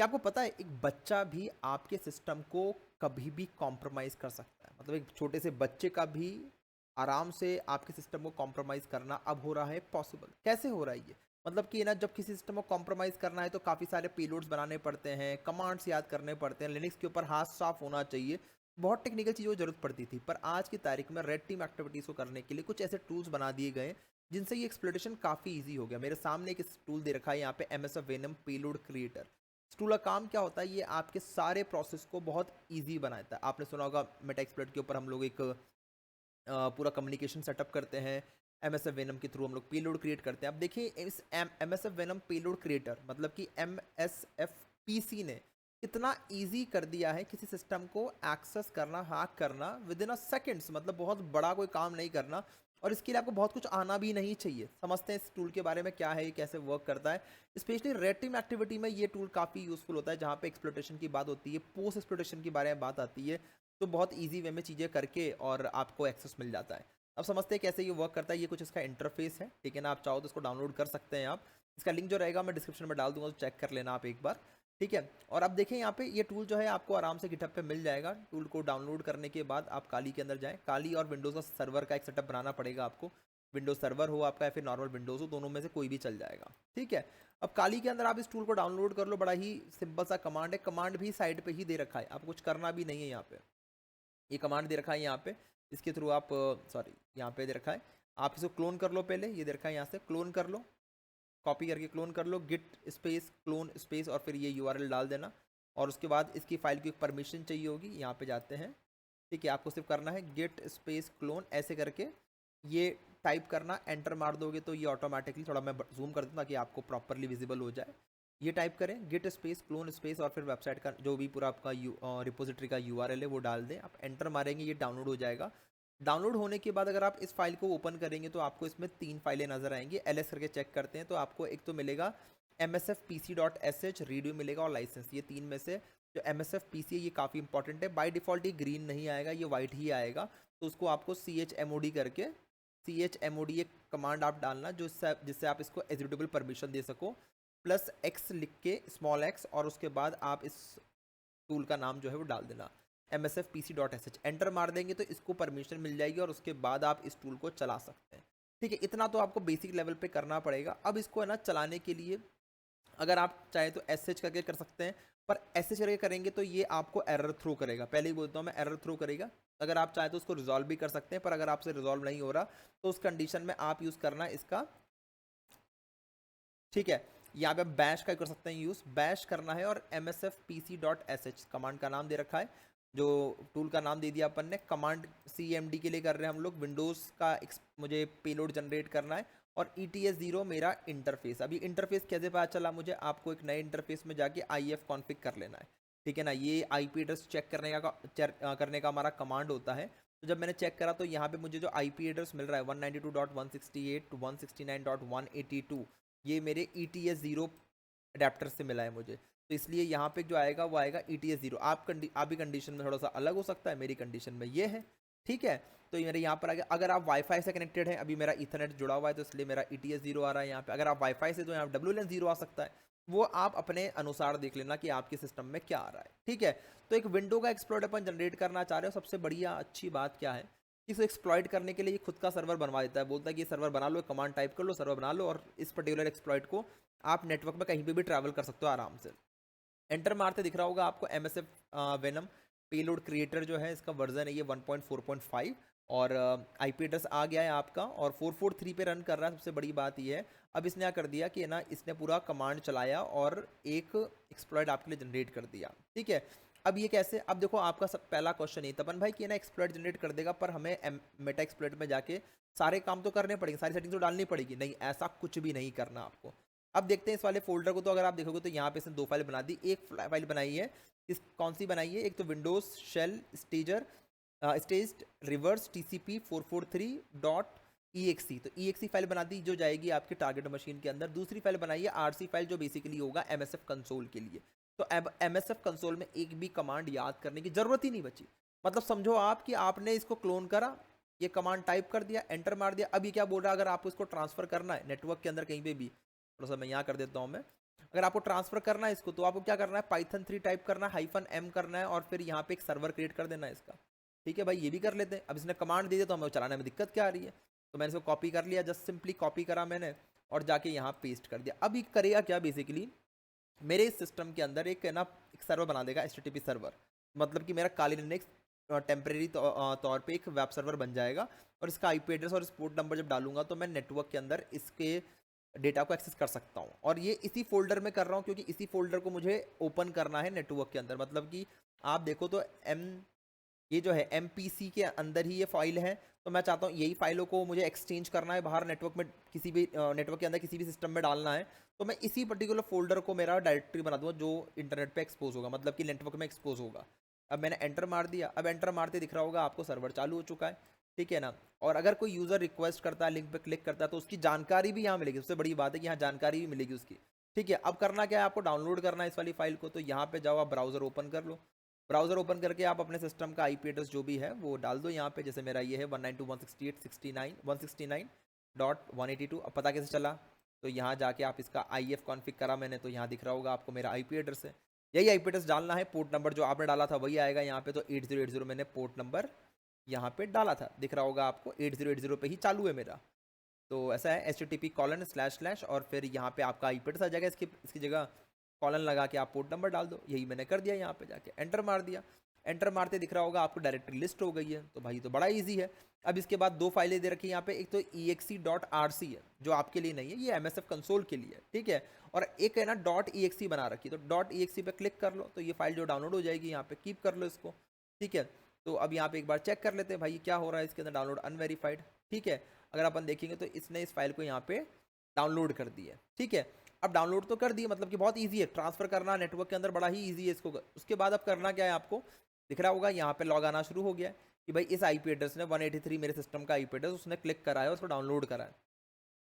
क्या आपको पता है एक बच्चा भी आपके सिस्टम को कभी भी कॉम्प्रोमाइज़ कर सकता है? मतलब एक छोटे से बच्चे का भी आराम से आपके सिस्टम को कॉम्प्रोमाइज़ करना अब हो रहा है पॉसिबल। कैसे हो रहा है ये? मतलब कि ना जब किसी सिस्टम को कॉम्प्रोमाइज़ करना है तो काफ़ी सारे पेलोड्स बनाने पड़ते हैं, कमांड्स याद करने पड़ते हैं, लिनक्स के ऊपर हाथ साफ होना चाहिए। बहुत टेक्निकल चीज़ों की ज़रूरत पड़ती थी। पर आज की तारीख में रेड टीम एक्टिविटीज़ को करने के लिए कुछ ऐसे टूल्स बना दिए गए जिनसे ये एक्सप्लोइटेशन काफ़ी ईज़ी हो गया। मेरे सामने एक टूल दे रखा है यहाँ पे एमएसएफ वेनम पेलोड क्रिएटर। इस टूल का काम क्या होता है? ये आपके सारे प्रोसेस को बहुत ईज़ी बनाता है। आपने सुना होगा मेटा एक्सप्लोइट के ऊपर हम लोग एक पूरा कम्युनिकेशन सेटअप करते हैं। एमएसएफ वेनम के थ्रू हम लोग पेलोड क्रिएट करते हैं। अब देखिए इस एमएसएफ वेनम पेलोड क्रिएटर मतलब कि एमएसएफ पीसी ने कितना इजी कर दिया है किसी सिस्टम को एक्सेस करना, हैक करना विद इन अ सेकेंड्स। मतलब बहुत बड़ा कोई काम नहीं करना, और इसके लिए आपको बहुत कुछ आना भी नहीं चाहिए। समझते हैं इस टूल के बारे में क्या है, ये कैसे वर्क करता है। स्पेशली रेड टीम एक्टिविटी में ये टूल काफ़ी यूजफुल होता है, जहाँ पे एक्सप्लोटेशन की बात होती है, पोस्ट एक्सप्लोटेशन के बारे में बात आती है, तो बहुत ईजी वे में चीज़ें करके और आपको एक्सेस मिल जाता है। अब समझते हैं कैसे ये वर्क करता है। ये कुछ इसका इंटरफेस है, ठीक है ना। आप चाहो तो इसको डाउनलोड कर सकते हैं आप। इसका लिंक जो रहेगा मैं डिस्क्रिप्शन में डाल दूंगा, तो चेक कर लेना आप एक बार, ठीक है। और अब देखें यहाँ पे ये टूल जो है आपको आराम से गिटहब पे मिल जाएगा। टूल को डाउनलोड करने के बाद आप काली के अंदर जाएं। काली और विंडोज़ का सर्वर का एक सेटअप बनाना पड़ेगा आपको। विंडोज सर्वर हो आपका या फिर नॉर्मल विंडोज़ हो, दोनों में से कोई भी चल जाएगा, ठीक है। अब काली के अंदर आप इस टूल को डाउनलोड कर लो। बड़ा ही सिंपल सा कमांड है, कमांड भी साइड पे ही दे रखा है, आपको कुछ करना भी नहीं है। यहाँ पे ये कमांड दे रखा है, यहाँ पे इसके थ्रू आप सॉरी यहाँ पे दे रखा है, आप इसको क्लोन कर लो। पहले ये दे रखा है, यहाँ से क्लोन कर लो, कॉपी करके क्लोन कर लो, गिट स्पेस क्लोन स्पेस और फिर ये यूआरएल डाल देना। और उसके बाद इसकी फाइल की परमिशन चाहिए होगी, यहाँ पे जाते हैं, ठीक है। आपको सिर्फ करना है गिट स्पेस क्लोन, ऐसे करके ये टाइप करना, एंटर मार दोगे तो ये ऑटोमेटिकली, थोड़ा मैं जूम कर दूँ ताकि आपको प्रॉपरली विजिबल हो जाए। ये टाइप करें गिट स्पेस क्लोन स्पेस और फिर वेबसाइट का जो भी पूरा आपका रिपोजिटरी का यूआरएल है वो डाल दें। आप एंटर मारेंगे, ये डाउनलोड हो जाएगा। डाउनलोड होने के बाद अगर आप इस फाइल को ओपन करेंगे तो आपको इसमें 3 फाइलें नजर आएंगी। एलएस करके चेक करते हैं तो आपको एक तो मिलेगा msfpc.sh, रीडियो मिलेगा और लाइसेंस। ये 3 में से जो msfpc है ये काफ़ी इंपॉर्टेंट है। बाय डिफॉल्ट ये ग्रीन नहीं आएगा, ये वाइट ही आएगा। तो उसको आपको chmod करके chmod एक कमांड आप डालना जो जिससे आप इसको एग्जीक्यूटेबल परमिशन दे सको, प्लस x लिख के स्मॉल x, और उसके बाद आप इस टूल का नाम जो है वो डाल देना msfpc.sh। एंटर मार देंगे तो इसको परमिशन मिल जाएगी और उसके बाद आप इस टूल को चला सकते हैं, ठीक है। इतना तो आपको बेसिक लेवल पे करना पड़ेगा। अब इसको है ना चलाने के लिए अगर आप चाहें तो एस करके कर सकते हैं, पर एस करके करेंगे तो ये आपको एरर थ्रो करेगा। पहले ही बोलता हूँ मैं, एरर थ्रो करेगा। अगर आप चाहें तो उसको रिजॉल्व भी कर सकते हैं, पर अगर आपसे रिजॉल्व नहीं हो रहा तो उस कंडीशन में आप यूज़ करना इसका, ठीक है। यहाँ पे बैश का कर सकते हैं यूज़, बैश करना है और msfpc.sh कमांड का नाम दे रखा है, जो टूल का नाम दे दिया अपन ने। कमांड cmd के लिए कर रहे हैं हम लोग, विंडोज़ का मुझे पेलोड जनरेट करना है, और ETS0 मेरा इंटरफेस। अभी इंटरफेस कैसे पता चला मुझे? आपको एक नए इंटरफेस में जाके IF कॉन्फ़िग कर लेना है, ठीक है ना। ये IP एड्रेस चेक करने का हमारा कमांड होता है। तो जब मैंने चेक करा तो यहाँ पे मुझे जो IP एड्रेस मिल रहा है 192.168.169.182, ये मेरे ETS0 अडेप्टर से मिला है मुझे। तो इसलिए यहाँ पे जो आएगा वो आएगा ETS0। आप भी कंडीशन में थोड़ा सा अलग हो सकता है, मेरी कंडीशन में ये है, ठीक है। तो ये मेरे यहाँ पर आ गया। अगर आप वाईफाई से कनेक्टेड हैं, अभी मेरा इथरनेट जुड़ा हुआ है तो इसलिए मेरा ETS0 आ रहा है यहाँ पे। अगर आप वाईफाई से तो यहाँ WLAN 0 आ सकता है, वो आप अपने अनुसार देख लेना कि आपके सिस्टम में क्या आ रहा है, ठीक है। तो एक विंडो का एक्सप्लॉइट अपन जनरेट करना चाह रहे हो, सबसे बढ़िया अच्छी बात क्या है, इसको एक्सप्लॉइट करने के लिए खुद का सर्वर बनवा देता है। बोलता है कि ये सर्वर बना लो, कमांड टाइप कर लो, सर्वर बना लो, और इस पर्टिकुलर एक्सप्लॉइट को आप नेटवर्क में कहीं पे भी ट्रैवल कर सकते हो आराम से। एंटर मारते दिख रहा होगा आपको MSF वेनम पेलोड क्रिएटर जो है, इसका वर्जन है ये 1.4.5, और IP एड्रेस आ गया है आपका, और 443 पे रन कर रहा है। सबसे बड़ी बात ये है, अब इसने क्या कर दिया कि ना इसने पूरा कमांड चलाया और एक एक्सप्लॉइट आपके लिए जनरेट कर दिया, ठीक है। अब ये कैसे? अब देखो आपका सब पहला क्वेश्चन ये तपन भाई कि ना एक्सप्लॉइट जनरेट कर देगा, पर हमें मेटा एक्सप्लॉइट में जाके सारे काम तो करने पड़ेंगे, सारी सेटिंग तो डालनी पड़ेगी। नहीं, ऐसा कुछ भी नहीं करना आपको। अब देखते हैं इस वाले फोल्डर को। तो अगर आप देखोगे तो यहाँ पे इसने 2 फाइल बना दी। एक फाइल बनाई है, इस कौन सी बनाई है? एक तो Windows shell stager staged reverse TCP 443.exe, तो exe फाइल बना दी जो जाएगी आपके टारगेट मशीन के अंदर। दूसरी फाइल बनाई है RC फाइल, जो बेसिकली होगा MSF कंसोल के लिए। तो अब MSF कंसोल में एक भी कमांड याद करने की जरूरत ही नहीं बची। मतलब समझो आप कि आपने इसको क्लोन करा, ये कमांड टाइप कर दिया, एंटर मार दिया। अब ये क्या बोल रहा है, अगर आपको इसको ट्रांसफर करना है नेटवर्क के अंदर कहीं पे भी, थोड़ा सा मैं यहाँ कर देता हूँ मैं, अगर आपको ट्रांसफर करना है इसको तो आपको क्या करना है, पाइथन 3 टाइप करना है, -m करना है और फिर यहाँ पे एक सर्वर क्रिएट कर देना है इसका। ठीक है भाई, ये भी कर लेते हैं। अब इसने कमांड दी है तो हमें चलाने में दिक्कत क्या आ रही है, तो मैंने इसको कॉपी कर लिया, जस्ट सिंपली कॉपी करा मैंने और जाके यहाँ पेस्ट कर दिया। अब ये करेगा क्या, बेसिकली मेरे इस सिस्टम के अंदर एक है ना एक सर्वर बना देगा, HTTP सर्वर, मतलब कि मेरा काली लिनक्स टेम्परेरी तौर पे एक वेब सर्वर बन जाएगा और इसका IP एड्रेस और पोर्ट नंबर जब डालूंगा तो मैं नेटवर्क के अंदर इसके डेटा को एक्सेस कर सकता हूँ। और ये इसी फोल्डर में कर रहा हूँ क्योंकि इसी फोल्डर को मुझे ओपन करना है नेटवर्क के अंदर। मतलब कि आप देखो तो ये जो है MPC के अंदर ही ये फाइल है, तो मैं चाहता हूँ यही फाइलों को मुझे एक्सचेंज करना है बाहर नेटवर्क में, किसी भी नेटवर्क के अंदर किसी भी सिस्टम में डालना है, तो मैं इसी पर्टिकुलर फोल्डर को मेरा डायरेक्टरी बना दूंगा जो इंटरनेट पे एक्सपोज होगा, मतलब कि नेटवर्क में एक्सपोज होगा। अब मैंने एंटर मार दिया, अब एंटर मारते दिख रहा होगा आपको सर्वर चालू हो चुका है, ठीक है ना। और अगर कोई यूज़र रिक्वेस्ट करता है, लिंक पे क्लिक करता है, तो उसकी जानकारी भी यहाँ मिलेगी। सबसे बड़ी बात है कि यहाँ जानकारी भी मिलेगी उसकी, ठीक है। अब करना क्या है, आपको डाउनलोड करना है इस वाली फाइल को, तो यहाँ पे जाओ, आप ब्राउजर ओपन कर लो। ब्राउजर ओपन करके आप अपने सिस्टम का IP एड्रेस जो भी है वो डाल दो यहाँ पे। जैसे मेरा ये है 192.168.169.182। अब पता कैसे चला, तो यहाँ जाके आप इसका IF कॉन्फ़िग करा मैंने, तो यहाँ दिख रहा होगा आपको मेरा IP एड्रेस है। यही IP एड्रेस डालना है, पोर्ट नंबर जो आपने डाला था वही आएगा यहाँ पे। तो 8080 मैंने पोर्ट नंबर यहाँ पे डाला था, दिख रहा होगा आपको 8080 पे ही चालू है मेरा। तो ऐसा है HTTP:// और फिर यहाँ पे आपका IP एड्रेस आ जाएगा, इसकी जगह कॉलन लगा के आप पोर्ट नंबर डाल दो। यही मैंने कर दिया, यहाँ पे जाके एंटर मार दिया। एंटर मारते दिख रहा होगा आपको डायरेक्टरी लिस्ट हो गई है, तो भाई तो बड़ा इजी है। अब इसके बाद दो फाइलें दे रखी है यहाँ पे, एक तो exe.rc है जो आपके लिए नहीं है, ये MSF कंसोल के लिए है, ठीक है। और एक है ना .exe बना रखी है, तो .exe पे क्लिक कर लो तो ये फाइल जो डाउनलोड हो जाएगी, यहाँ पे कीप कर लो इसको, ठीक है। तो अब यहाँ पे एक बार चेक कर लेते हैं भाई क्या हो रहा है इसके अंदर, डाउनलोड अनवेरीफाइड, ठीक है। अगर अपन देखेंगे तो इसने इस फाइल को यहाँ पे डाउनलोड कर दिया है, ठीक है। अब डाउनलोड तो कर दिए, मतलब कि बहुत इजी है ट्रांसफर करना नेटवर्क के अंदर, बड़ा ही इजी है इसको। उसके बाद अब करना क्या है, आपको दिख रहा होगा यहाँ पे लॉग आना शुरू हो गया है कि भाई इस IP एड्रेस ने 183 मेरे सिस्टम का IP एड्रेस उसने क्लिक करा है, उसको डाउनलोड करा है।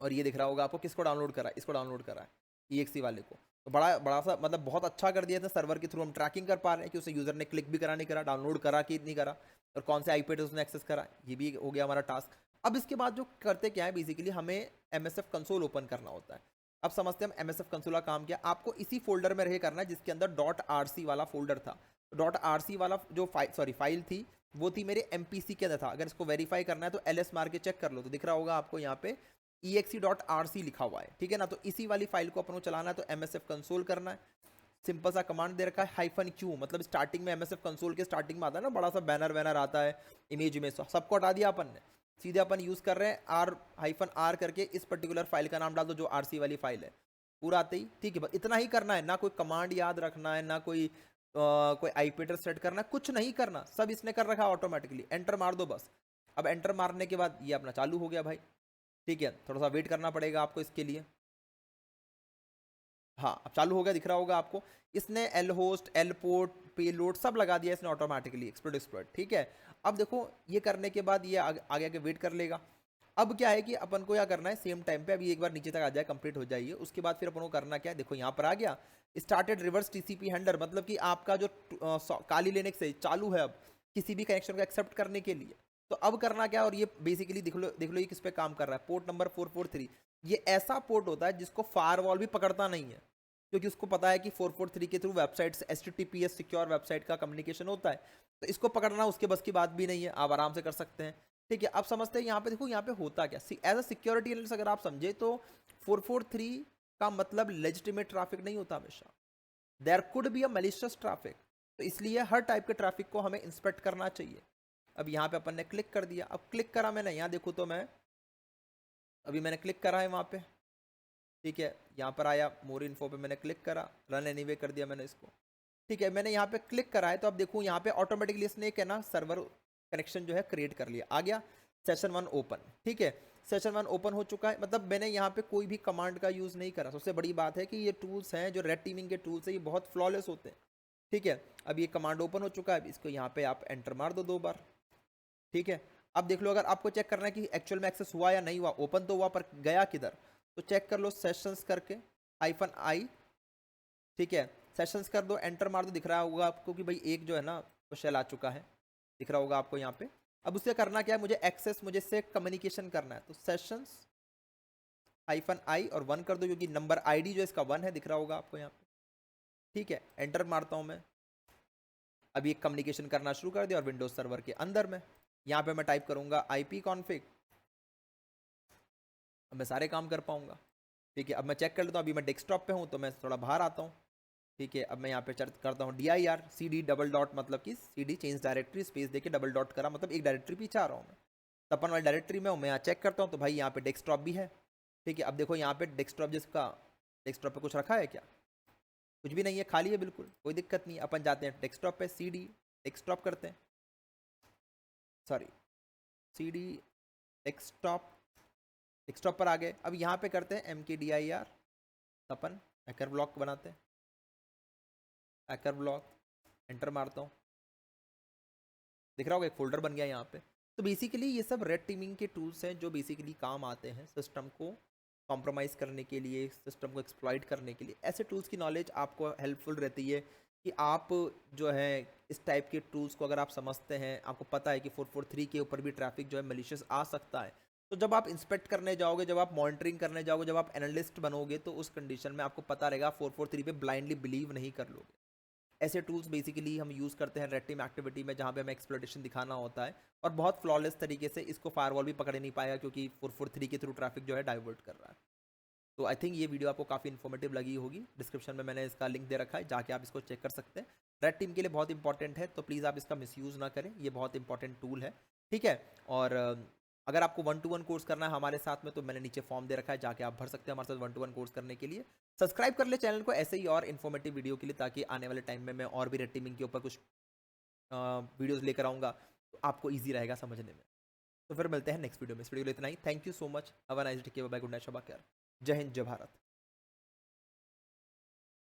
और ये दिख रहा होगा आपको किसको डाउनलोड करा है, इसको डाउनलोड करा है, EXE वाले को। तो बड़ा बड़ा सा मतलब बहुत अच्छा कर दिया था, सर्वर के थ्रू हम ट्रैकिंग कर पा रहे हैं कि उसे यूजर ने क्लिक भी करा नहीं करा, डाउनलोड करा कि नहीं करा, और कौन से IP एड्रेस उसने एक्सेस करा, ये भी हो गया हमारा टास्क। अब इसके बाद जो करते क्या है, बेसिकली हमें MSF कंसोल ओपन करना होता है। अब समझते हैं हम MSF कंसोल का काम क्या। आपको इसी फोल्डर में रह करना है जिसके अंदर .rc वाला फोल्डर था। .rc वाला जो फाइल थी वो थी मेरे MPC के अंदर था। अगर इसको वेरीफाई करना है तो LS मार के चेक कर लो, तो दिख रहा होगा आपको यहाँ पे exe.rc लिखा हुआ है, ठीक है ना। तो इसी वाली फाइल को अपन को चलाना है, तो MSF कंसोल करना है। सिंपल सा कमांड दे रखा है -q, मतलब स्टार्टिंग में MSF कंसोल के स्टार्टिंग में आता है ना बड़ा सा बैनर आता है इमेज में, सबको हटा दिया अपन ने, सीधे अपन यूज कर रहे हैं R करके इस पर्टिकुलर फाइल का नाम डाल दो जो RC वाली फाइल है, पूरा आते ही, ठीक है। बस इतना ही करना है, ना कोई कमांड याद रखना है, ना कोई IP एड्रेस सेट करना, कुछ नहीं करना, सब इसने कर रखा है ऑटोमेटिकली। एंटर मार दो बस। अब एंटर मारने के बाद ये अपना चालू हो गया भाई, ठीक है। थोड़ा सा वेट करना पड़ेगा आपको इसके लिए। हाँ अब चालू हो गया, दिख रहा होगा आपको। इसने L host, L port, payload सब लगा दिया इसने ऑटोमेटिकली, एक्सप्लोड, ठीक है। अब देखो ये करने के बाद ये आगे आगे वेट कर लेगा। अब क्या है कि अपन को क्या करना है, सेम टाइम पे अभी एक बार नीचे तक आ जाए, कंप्लीट हो जाइए, उसके बाद फिर अपन को करना क्या है, देखो यहाँ पर आ गया स्टार्टेड रिवर्स TCP हैंडलर, मतलब कि आपका जो काली लिनक्स से चालू है अब किसी भी कनेक्शन को एक्सेप्ट करने के लिए। तो अब करना क्या, और ये बेसिकली देख लो ये किस पे काम कर रहा है, पोर्ट नंबर 443। ये ऐसा पोर्ट होता है जिसको फायरवॉल भी पकड़ता नहीं है, क्योंकि उसको पता है कि 443 के थ्रू वेबसाइट से HTTPS सिक्योर वेबसाइट का कम्युनिकेशन होता है, तो इसको पकड़ना उसके बस की बात भी नहीं है, आप आराम से कर सकते हैं, ठीक है। अब समझते हैं यहाँ पे, देखो यहाँ पे होता क्या, एज अ सिक्योरिटी एनालिस्ट अगर आप समझे तो 443 का मतलब लेजिटिमेट ट्रैफिक नहीं होता हमेशा, there could be a malicious traffic, तो इसलिए हर टाइप के ट्रैफिक को हमें इंस्पेक्ट करना चाहिए। अब यहाँ पे अपन ने क्लिक कर दिया, अब क्लिक करा मैंने, यहाँ देखो तो मैं अभी मैंने क्लिक करा है वहाँ पे, ठीक है। यहाँ पर आया मोर इन्फो पे मैंने क्लिक करा, रन एनीवे कर दिया मैंने इसको, ठीक है। मैंने यहाँ पे क्लिक करा है, तो अब देखो यहाँ पे ऑटोमेटिकली इसने एक है ना सर्वर कनेक्शन जो है क्रिएट कर लिया, आ गया सेशन 1 ओपन, ठीक है। सेशन 1 ओपन हो चुका है, मतलब मैंने यहाँ पे कोई भी कमांड का यूज़ नहीं करा। सबसे बड़ी बात है कि ये टूल्स हैं जो रेड टीमिंग के टूल्स हैं, ये बहुत फ्लॉलेस होते हैं, ठीक है। अब ये कमांड ओपन हो चुका है, इसको यहाँ पे आप एंटर मार दो 2 बार, ठीक है। अब देख लो, अगर आपको चेक करना है कि एक्चुअल में एक्सेस हुआ या नहीं हुआ, ओपन तो हुआ पर गया किधर, तो चेक कर लो सेशंस करके -i, ठीक है। सेशंस कर दो, एंटर मार दो, दिख रहा होगा आपको कि भाई एक जो है ना वो शेल आ चुका है, दिख रहा होगा आपको यहाँ पे। अब उससे करना क्या है, मुझे एक्सेस, मुझे इससे कम्युनिकेशन करना है, तो सेशंस -i और 1 कर दो, क्योंकि नंबर आईडी जो इसका 1 है, दिख रहा होगा आपको यहाँ पे। ठीक है, एंटर मारता हूँ मैं। अभी एक कम्युनिकेशन करना शुरू कर दिया और विंडोज सर्वर के अंदर में यहाँ पे मैं टाइप करूंगा IP कॉन्फ़िग। अब मैं सारे काम कर पाऊंगा। ठीक है, अब मैं चेक कर लेता हूँ। अभी मैं डेस्कटॉप पे हूँ तो मैं थोड़ा बाहर आता हूँ। ठीक है, अब मैं यहाँ पे करता हूँ dir cd डबल डॉट, मतलब कि cd चेंज डायरेक्टरी स्पेस देके डबल डॉट करा, मतलब एक डायरेक्टरी पीछे आ रहा हूँ मैं। तपन वाली डायरेक्टरी में हूँ मैं। यहाँ चेक करता हूँ तो भाई यहाँ पे डेस्कटॉप भी है। ठीक है, अब देखो यहाँ पे डेस्कटॉप जिसका, डेस्कटॉप पे कुछ रखा है क्या? कुछ भी नहीं है, खाली है बिल्कुल, कोई दिक्कत नहीं। अपन जाते हैं डेस्कटॉप पे, cd डेस्कटॉप करते हैं, सॉरी cd डेस्कटॉप, डेस्कटॉप पर आ गए। अब यहाँ पे करते हैं mkdir, अपन हैकर ब्लॉक बनाते हैं, हैकर ब्लॉक, एंटर मारता हूँ। दिख रहा होगा एक फोल्डर बन गया यहाँ पे। तो बेसिकली ये सब रेड टीमिंग के टूल्स हैं जो बेसिकली काम आते हैं सिस्टम को कॉम्प्रोमाइज़ करने के लिए, सिस्टम को एक्सप्लॉइट करने के लिए। ऐसे टूल्स की नॉलेज आपको हेल्पफुल रहती है कि आप जो है इस टाइप के टूल्स को अगर आप समझते हैं, आपको पता है कि 443 के ऊपर भी ट्रैफिक जो है मलिशियस आ सकता है, तो जब आप इंस्पेक्ट करने जाओगे, जब आप मॉनिटरिंग करने जाओगे, जब आप एनालिस्ट बनोगे, तो उस कंडीशन में आपको पता रहेगा 443 पे ब्लाइंडली बिलीव नहीं कर लोगे। ऐसे टूल्स बेसिकली हम यूज़ करते हैं रेड टीम एक्टिविटी में, जहाँ पे हमें एक्सप्लोइटेशन दिखाना होता है और बहुत फ्लॉलेस तरीके से इसको फायरवॉल भी पकड़ नहीं पाएगा, क्योंकि 443 के थ्रू ट्रैफिक जो है डाइवर्ट कर रहा है। तो आई थिंक ये वीडियो आपको काफ़ी इन्फॉर्मेटिव लगी होगी। डिस्क्रिप्शन में मैंने इसका लिंक दे रखा है, जाके आप इसको चेक कर सकते हैं। रेड टीम के लिए बहुत इंपॉर्टेंट है, तो प्लीज़ आप इसका मिसयूज़ ना करें, ये बहुत इंपॉर्टेंट टूल है। ठीक है, और अगर आपको 1-to-1 कोर्स करना है हमारे साथ में, तो मैंने नीचे फॉर्म दे रखा है, जाके आप भर सकते हैं हमारे साथ 1-to-1 कोर्स करने के लिए। सब्सक्राइब कर ले चैनल को ऐसे ही और इन्फॉर्मेटिव वीडियो के लिए, ताकि आने वाले टाइम में मैं और भी रेड टीमिंग के ऊपर कुछ वीडियोस लेकर आऊँगा, तो आपको ईजी रहेगा समझने में। तो फिर मिलते हैं नेक्स्ट वीडियो में। इस वीडियो के लिए इतना ही। Thank you so much. Have a nice day, bye, good night, शबा खैर, जय हिंद, जय भारत।